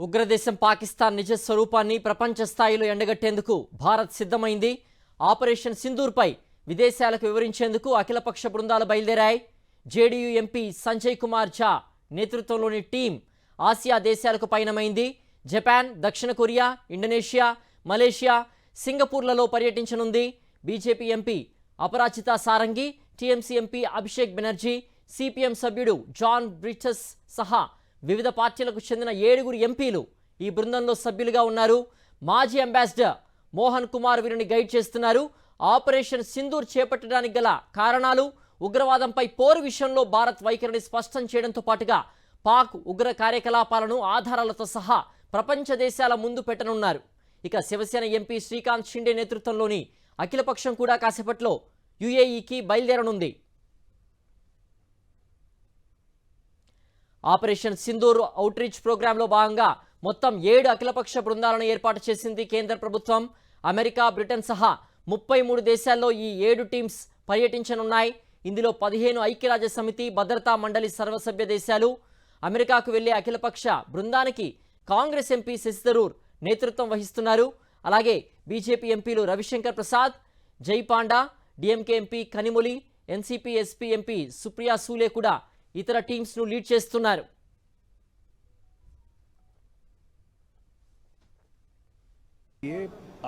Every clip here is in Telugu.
ఉగ్రదేశం పాకిస్తాన్ నిజ స్వరూపాన్ని ప్రపంచ స్థాయిలో ఎండగట్టేందుకు భారత్ సిద్ధమైంది. ఆపరేషన్ సింధూర్పై విదేశాలకు వివరించేందుకు అఖిలపక్ష బృందాలు బయలుదేరాయి. జేడీయూ ఎంపీ సంజయ్ కుమార్ ఝా నేతృత్వంలోని టీం ఆసియా దేశాలకు పయనమైంది. జపాన్, దక్షిణ కొరియా, ఇండోనేషియా, మలేషియా, సింగపూర్లలో పర్యటించనుంది. BJP MP Aparajita Sarangi, TMC MP Abhishek Banerjee, CPM సభ్యుడు జాన్ బ్రిటస్ సహా వివిధ పార్టీలకు చెందిన 7 ఎంపీలు ఈ బృందంలో సభ్యులుగా ఉన్నారు. మాజీ అంబాసిడర్ మోహన్ కుమార్ వీరిని గైడ్ చేస్తున్నారు. ఆపరేషన్ సింధూర్ చేపట్టడానికి గల కారణాలు, ఉగ్రవాదంపై పోరు విషయంలో భారత్ వైఖరిని స్పష్టం చేయడంతో పాటుగా పాక్ ఉగ్ర కార్యకలాపాలను ఆధారాలతో సహా ప్రపంచ దేశాల ముందు పెట్టనున్నారు. ఇక శివసేన ఎంపీ శ్రీకాంత్ షిండే నేతృత్వంలోని అఖిలపక్షం కూడా కాసేపట్లో యుఏఈకి బయలుదేరనుంది. ఆపరేషన్ సింధూర్ అవుట్రీచ్ ప్రోగ్రాంలో భాగంగా మొత్తం 7 అఖిలపక్ష బృందాలను ఏర్పాటు చేసింది కేంద్ర ప్రభుత్వం. అమెరికా, బ్రిటన్ సహా 33 దేశాల్లో ఈ 7 టీమ్స్ పర్యటించనున్నాయి. ఇందులో 15 ఐక్యరాజ్య సమితి భద్రతా మండలి సర్వసభ్య దేశాలు. అమెరికాకు వెళ్లే అఖిలపక్ష బృందానికి కాంగ్రెస్ ఎంపీ శశి థరూర్ నేతృత్వం వహిస్తున్నారు. అలాగే బీజేపీ ఎంపీలు Ravi Shankar Prasad, Jay Panda, DMK MP Kanimozhi, NCP SP MP Supriya Sule కూడా ఇతర టీమ్స్ ను లీడ్ చేస్తున్నారు. ये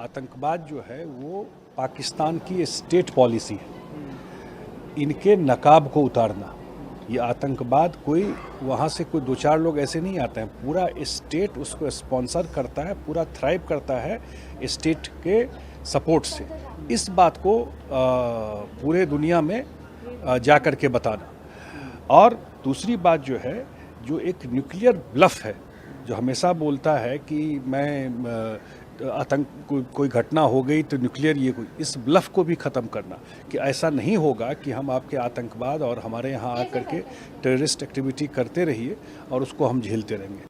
आतंकवाद जो है वो पाकिस्तान की स्टेट पॉलिसी है, इनके नकाब को उतारना। ये आतंकवाद कोई वहाँ से कोई 2-4 लोग ऐसे नहीं आते हैं, पूरा स्टेट उसको स्पॉन्सर करता है, पूरा थ्राइव करता है स्टेट के सपोर्ट से। इस बात को पूरे दुनिया में जा कर के बताना। और दूसरी बात जो है, जो एक न्यूक्लियर ब्लफ है, जो हमेशा बोलता है कि मैं आतंक कोई घटना हो गई तो न्यूक्लियर ये कोई, इस ब्लफ को भी ख़त्म करना कि ऐसा नहीं होगा कि हम आपके आतंकवाद और हमारे यहाँ आकर के टेररिस्ट एक्टिविटी करते रहिए और उसको हम झेलते रहेंगे।